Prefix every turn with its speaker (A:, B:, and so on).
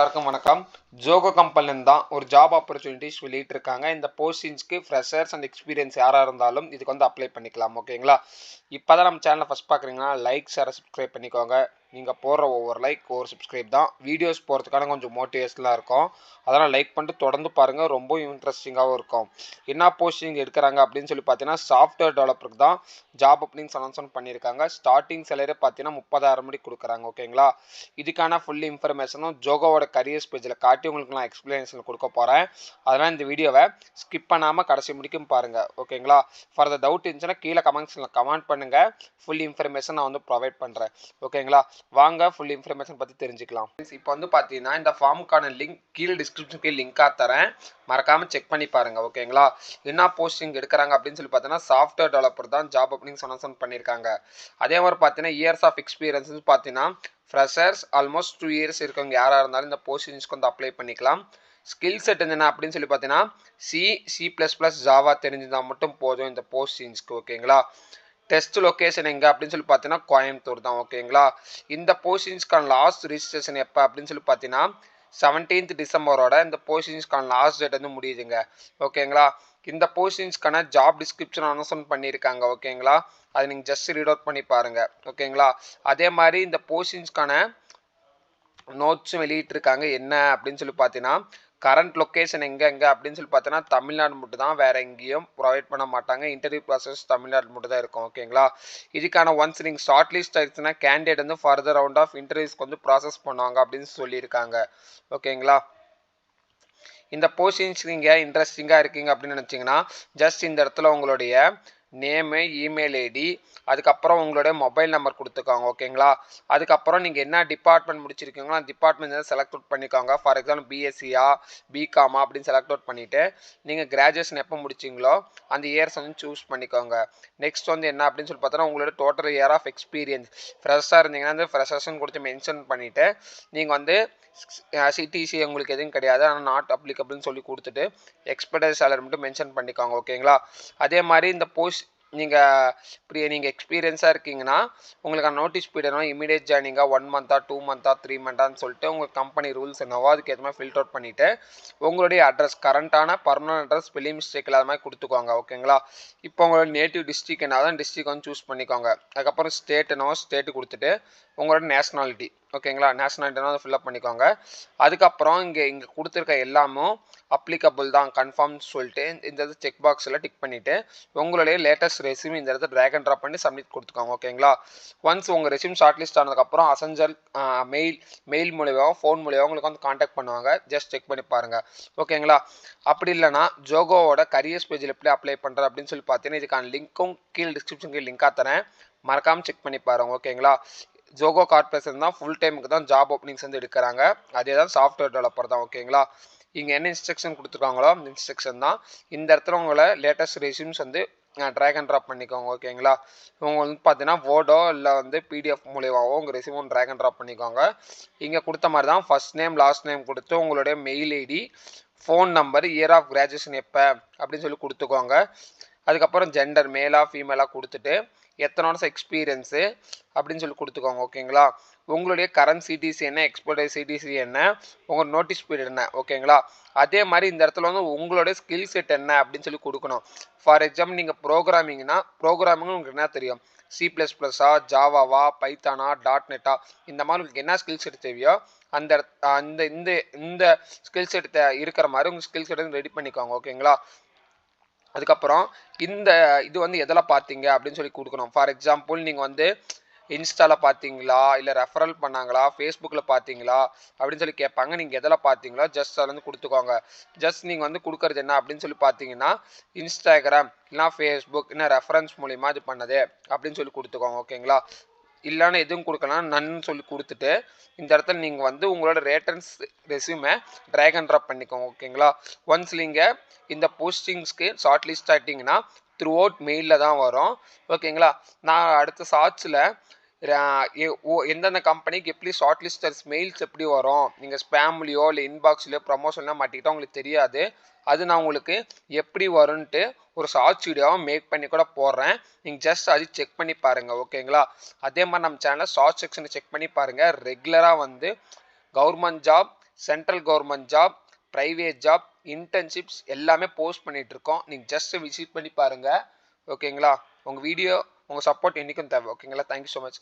A: எல்லாருக்கும் வணக்கம். ஜோகோ கம்பெனிலேருந்து தான் ஒரு ஜாப் ஆப்பர்ச்சுனிட்டிஸ் வெளியிட்டிருக்காங்க. இந்த போஸ்டிங்ஸ்க்கு ஃப்ரெஷர்ஸ் அண்ட் எக்ஸ்பீரியன்ஸ் யாராக இருந்தாலும் இதுக்கு வந்து அப்ளை பண்ணிக்கலாம். ஓகேங்களா? இப்போ தான் நம்ம சேனலை ஃபஸ்ட் பார்க்குறீங்கன்னா லைக் ஷேர் சப்ஸ்கிரைப் பண்ணிக்கோங்க. நீங்கள் போடுற ஒவ்வொரு லைக் ஒவ்வொரு சப்ஸ்கிரைப் தான் வீடியோஸ் போகிறதுக்கான கொஞ்சம் மோட்டிவேஷனாக இருக்கும். அதனால் லைக் பண்ணிட்டு தொடர்ந்து பாருங்கள், ரொம்ப இன்ட்ரெஸ்டிங்காகவும் இருக்கும். என்ன போஸ்டிங் எடுக்கிறாங்க அப்படின்னு சொல்லி பார்த்தீங்கன்னா சாஃப்ட்வேர் டெவலப்பருக்கு தான் ஜாப் அப்படின்னு அனௌன்ஸ்மெண்ட் பண்ணியிருக்காங்க. ஸ்டார்டிங் சேலரி பார்த்தீங்கன்னா 30,000 மணி கொடுக்குறாங்க. ஓகேங்களா? இதுக்கான ஃபுல் இன்ஃபர்மேஷனும் ஜோகோவோட கரியர்ஸ் பேஜில் காட்டி உங்களுக்கு நான் எக்ஸ்பிளனேஷன் கொடுக்க போகிறேன். அதனால் இந்த வீடியோவை ஸ்கிப் பண்ணாமல் கடைசி முடிக்கும் பாருங்கள். ஓகேங்களா? ஃபார் த டவுட் இருந்துச்சுன்னா கீழே கமெண்ட்ஸில் கமெண்ட் பண்ணுங்கள். ஃபுல் இன்ஃபர்மேஷன் நான் வந்து ப்ரொவைட் பண்ணுறேன். ஓகேங்களா? வாங்க ஃபுல் இன்ஃபர்மேஷன் பற்றி தெரிஞ்சுக்கலாம். இப்போ வந்து பார்த்தீங்கன்னா இந்த ஃபார்முக்கான லிங்க் கீழே டிஸ்கிரிப்ஷனுக்கு லிங்காக தரேன், மறக்காமல் செக் பண்ணி பாருங்கள். ஓகேங்களா? என்ன போஸ்டிங் எடுக்கிறாங்க அப்படின்னு சொல்லி பார்த்தீங்கன்னா சாஃப்ட்வேர் டெவலப்பர் தான் ஜாப் அப்படின்னு அனௌன்ஸ் பண்ணியிருக்காங்க. அதே மாதிரி பார்த்தீங்கன்னா இயர்ஸ் ஆஃப் எக்ஸ்பீரியன்ஸ் பார்த்தீங்கன்னா ஃப்ரெஷர்ஸ் ஆல்மோஸ்ட் 2 இயர்ஸ் இருக்கவங்க யாராக இருந்தாலும் இந்த போஸ்டிங்ஸ்க்கு வந்து அப்ளை பண்ணிக்கலாம். ஸ்கில் செட் என்ன அப்படின்னு சொல்லி பார்த்தீங்கன்னா C++ ஜாவா தெரிஞ்சுதான் மட்டும் போதும் இந்த போஸ்டிங்ஸ்க்கு. ஓகேங்களா? டெஸ்ட் லொக்கேஷன் எங்கே அப்படின்னு சொல்லி பார்த்தீங்கன்னா கோயம்புத்தூர் தான். ஓகேங்களா? இந்த போஸ்டிங்ஸ்க்கான லாஸ்ட் ரிஜிஸ்ட்ரேஷன் எப்போ அப்படின்னு சொல்லி பார்த்தீங்கன்னா 17th டிசம்பரோட இந்த போஸ்டிங்ஸ்க்கான லாஸ்ட் டேட் வந்து முடியுதுங்க. ஓகேங்களா? இந்த போஸ்டிங்ஸ்க்கான ஜாப் டிஸ்கிரிப்ஷன் அனௌன்ஸ் பண்ணியிருக்காங்க. ஓகேங்களா? அதை நீங்கள் ஜஸ்ட் ரீட் அவுட் பண்ணி பாருங்கள். ஓகேங்களா? அதே மாதிரி இந்த போஸ்டிங்ஸ்க்கான நோட்ஸும் வெளியிட்டிருக்காங்க. என்ன அப்படின்னு சொல்லி பார்த்தீங்கன்னா கரண்ட் லொக்கேஷன் எங்கே அப்படின்னு சொல்லி பார்த்தீங்கன்னா தமிழ்நாடு மட்டும் தான், வேறு எங்கேயும் ப்ரொவைட் பண்ண மாட்டாங்க. இன்டர்வியூ ப்ராசஸ் தமிழ்நாடு மட்டும் தான் இருக்கும். ஓகேங்களா? இதுக்கான ஒன்ஸ் நீங்கள் ஷார்ட் லிஸ்ட் ஆயிடுச்சுன்னா கேண்டிடேட் வந்து ஃபர்தர் ரவுண்ட் ஆஃப் இன்டர்வியூஸ்க்கு வந்து ப்ராசஸ் பண்ணுவாங்க அப்படின்னு சொல்லியிருக்காங்க. ஓகேங்களா? இந்த போஸ்டிங்ஸ் நீங்கள் இன்ட்ரெஸ்டிங்காக இருக்கீங்க அப்படின்னு நினச்சிங்கன்னா ஜஸ்ட் இந்த இடத்துல உங்களுடைய நேமு, இமெயில் ஐடி, அதுக்கப்புறம் உங்களுடைய மொபைல் நம்பர் கொடுத்துக்கோங்க. ஓகேங்களா? அதுக்கப்புறம் நீங்கள் என்ன டிபார்ட்மெண்ட் முடிச்சிருக்கீங்களோ அந்த டிபார்ட்மெண்ட் செலக்ட் அவுட் பண்ணிக்கோங்க. ஃபார் எக்ஸாம்பிள் பிஎஸ்சியா பிகாமா அப்படின்னு செலக்ட் அவுட் பண்ணிவிட்டு நீங்கள் கிராஜுவேஷன் எப்போ முடிச்சிங்களோ அந்த இயர்ஸ் வந்து சூஸ் பண்ணிக்கோங்க. நெக்ஸ்ட் வந்து என்ன அப்படின்னு சொல்லி பார்த்தோன்னா உங்களோட டோட்டல் இயர் ஆஃப் எக்ஸ்பீரியன்ஸ் ஃப்ரெஷ்ஷாக இருந்தீங்கன்னா அந்த ஃப்ரெஷர்ஸ்ன்னு கொடுத்து மென்ஷன் பண்ணிவிட்டு நீங்கள் வந்து சிடிசி உங்களுக்கு எதுவும் கிடையாது ஆனால் நாட் அப்ளிகபிள்னு சொல்லி கொடுத்துட்டு எக்ஸ்பெக்டட் சேலரி மட்டும் மென்ஷன் பண்ணிக்கோங்க. ஓகேங்களா? அதே மாதிரி இந்த போஸ்ட் நீங்கள் எக்ஸ்பீரியன்ஸாக இருக்கீங்கன்னா உங்களுக்கு நோட்டீஸ் பீரியட் இமீடியட் ஜாயினிங்காக 1 மந்த்தா 2 மந்த்தா 3 மந்த்தான்னு சொல்லிட்டு உங்கள் கம்பெனி ரூல்ஸ் என்னவோ அதுக்கு ஏற்ற மாதிரி ஃபில்டர் அவுட் பண்ணிவிட்டு உங்களுடைய அட்ரஸ் கரண்ட்டான பர்மனன்ட் அட்ரஸ் ஸ்பெல்லிங் மிஸ்டேக் இல்லாத மாதிரி கொடுத்துக்கோங்க. ஓகேங்களா? இப்போ உங்களோட நேட்டிவ் டிஸ்ட்ரிக் என்ன தான் டிஸ்ட்ரிக் வந்து சூஸ் பண்ணிக்கோங்க. அதுக்கப்புறம் ஸ்டேட் என்னவோ ஸ்டேட்டு கொடுத்துட்டு உங்களோட நேஷ்னாலிட்டி. ஓகேங்களா? நேஷ்னாலிட்டினா அதை ஃபில்அப் பண்ணிக்கோங்க. அதுக்கப்புறம் இங்கே கொடுத்துருக்க எல்லாமும் அப்ளிகபிள் தான் கன்ஃபார்ம்னு சொல்லிட்டு இந்த செக் பாக்ஸில் டிக் பண்ணிவிட்டு உங்களுடைய லேட்டஸ்ட் ரெஸ்யூம் இந்த இடத்துல ட்ராக் அண்ட் ட்ராப் பண்ணி சப்மிட் கொடுத்துக்கோங்க. ஓகேங்களா? ஒன்ஸ் உங்கள் ரெஸ்யூம் ஷார்ட் லிஸ்ட் ஆனதுக்கப்புறம் அசஞ்சல் மெயில் மூலியமாக ஃபோன் மூலியமாக உங்களுக்கு வந்து காண்டாக்ட் பண்ணுவாங்க. ஜஸ்ட் செக் பண்ணி பாருங்கள். ஓகேங்களா? அப்படி இல்லைனா ஜோகோவோட கரியர்ஸ் பேஜில் எப்படி அப்ளை பண்ணுறது அப்படின்னு சொல்லி பார்த்தீங்கன்னா இதுக்கான லிங்க்கும் கீழே டிஸ்கிரிப்ஷனுக்கு லிங்காக தரேன், மறக்காமல் செக் பண்ணி பாருங்கள். ஓகேங்களா? ஜோகோ கார்பரேஷன் தான் ஃபுல் டைமுக்கு தான் ஜாப் ஓப்பனிங்ஸ் வந்து எடுக்கிறாங்க. அதே தான் சாஃப்ட்வேர் டெவலப்பர் தான். ஓகேங்களா? இங்கே என்ன இன்ஸ்ட்ரக்ஷன் கொடுத்துருக்காங்களோ அந்த இன்ஸ்ட்ரக்ஷன் தான். இந்த இடத்துல உங்களை லேட்டஸ்ட் ரெஸ்யூம்ஸ் வந்து ட்ராக் அண்ட் ட்ராப் பண்ணிக்கோங்க. ஓகேங்களா? உங்களுக்கு வந்து பார்த்தீங்கன்னா வேர்டோ இல்லை வந்து பிடிஎஃப் மூலியமாகவோ உங்கள் ரெஸ்யூம் ட்ராக் அண்ட் ட்ராப் பண்ணிக்கோங்க. இங்கே கொடுத்த மாதிரி தான் ஃபர்ஸ்ட் நேம் லாஸ்ட் நேம் கொடுத்து உங்களுடைய mail ID, phone number, year of graduation எப்போ அப்படின்னு சொல்லி கொடுத்துக்கோங்க. அதுக்கப்புறம் ஜெண்டர் மேலாக ஃபீமேலாக கொடுத்துட்டு எத்தனை வருஷம் எக்ஸ்பீரியன்ஸு அப்படின்னு சொல்லி கொடுத்துக்கோங்க. ஓகேங்களா? உங்களுடைய கரண்ட் சிடிசி என்ன, எக்ஸ்போர்ட் சிடிசி என்ன, உங்கள் நோட்டீஸ் பீரியட் என்ன. ஓகேங்களா? அதே மாதிரி இந்த இடத்துல வந்து உங்களுடைய ஸ்கில் செட் என்ன அப்படின்னு சொல்லி கொடுக்கணும். ஃபார் எக்ஸாம்பிள் நீங்கள் ப்ரோக்ராமிங்னா ப்ரோக்ராமிங் உங்களுக்கு என்ன தெரியும், C++ஆ, ஜாவாவா, பைத்தானா, .NET இந்த மாதிரி உங்களுக்கு என்ன ஸ்கில் செட் தேவையோ அந்த அந்த இந்த இந்த ஸ்கில் செட் இருக்கிற மாதிரி உங்கள் ஸ்கில் செட் ரெடி பண்ணிக்கோங்க. ஓகேங்களா? அதுக்கப்புறம் இந்த இது வந்து எதில் பார்த்தீங்க அப்படின்னு சொல்லி கொடுக்கணும். ஃபார் எக்ஸாம்பிள் நீங்கள் வந்து இன்ஸ்டாவில் பார்த்தீங்களா, இல்லை ரெஃபரல் பண்ணாங்களா, ஃபேஸ்புக்கில் பார்த்தீங்களா அப்படின்னு சொல்லி கேட்பாங்க. நீங்கள் எதில் பார்த்தீங்களோ ஜஸ்ட் அதில் வந்து கொடுத்துக்கோங்க. ஜஸ்ட் நீங்கள் வந்து கொடுக்குறது என்ன அப்படின்னு சொல்லி பார்த்தீங்கன்னா இன்ஸ்டாகிராம் இல்லைனா ஃபேஸ்புக் இல்லை ரெஃபரன்ஸ் மூலிமா இது பண்ணது அப்படின்னு சொல்லி கொடுத்துக்கோங்க. ஓகேங்களா? இல்லைன்னா எதுவும் கொடுக்கலாம் நன்னு சொல்லி கொடுத்துட்டு இந்த இடத்துல நீங்கள் வந்து உங்களோட ரேட்டன்ஸ் ரெஸ்யூமை ட்ராக் அண்ட் ட்ராப் பண்ணிக்கோங்க. ஓகேங்களா? ஒன்ஸ் நீங்கள் இந்த போஸ்டிங்ஸ்க்கு ஷார்ட் லிஸ்ட் ஆகிட்டிங்கன்னா த்ரூ அவுட் மெயிலில் தான் வரும். ஓகேங்களா? நான் அடுத்த ஷார்ட்ஸில் எந்தெந்த கம்பெனிக்கு எப்படி ஷார்ட் லிஸ்டர்ஸ் மெயில்ஸ் எப்படி வரும், நீங்கள் ஸ்பேம்லேயோ இல்லை இன்பாக்ஸ்லையோ ப்ரமோஷன்லாம் மாட்டிக்கிட்டால் உங்களுக்கு தெரியாது. அது நான் உங்களுக்கு எப்படி வரும்ன்ட்டு ஒரு ஷார்ட்ஸ் வீடியோவை மேக் பண்ணி கூட போடுறேன். நீங்கள் ஜஸ்ட் அது செக் பண்ணி பாருங்கள். ஓகேங்களா? அதே மாதிரி நம்ம சேனலில் ஷார்ட் செக்ஷனை செக் பண்ணி பாருங்கள். ரெகுலராக வந்து government job, central government job, private job, internships எல்லாமே போஸ்ட் பண்ணிட்டு இருக்கோம். நீங்கள் ஜஸ்ட் விசிட் பண்ணி பாருங்கள். ஓகேங்களா? உங்கள் வீடியோ உங்கள் சப்போர்ட் என்றைக்கும் தேவை. ஓகேங்களா? Thank you so much.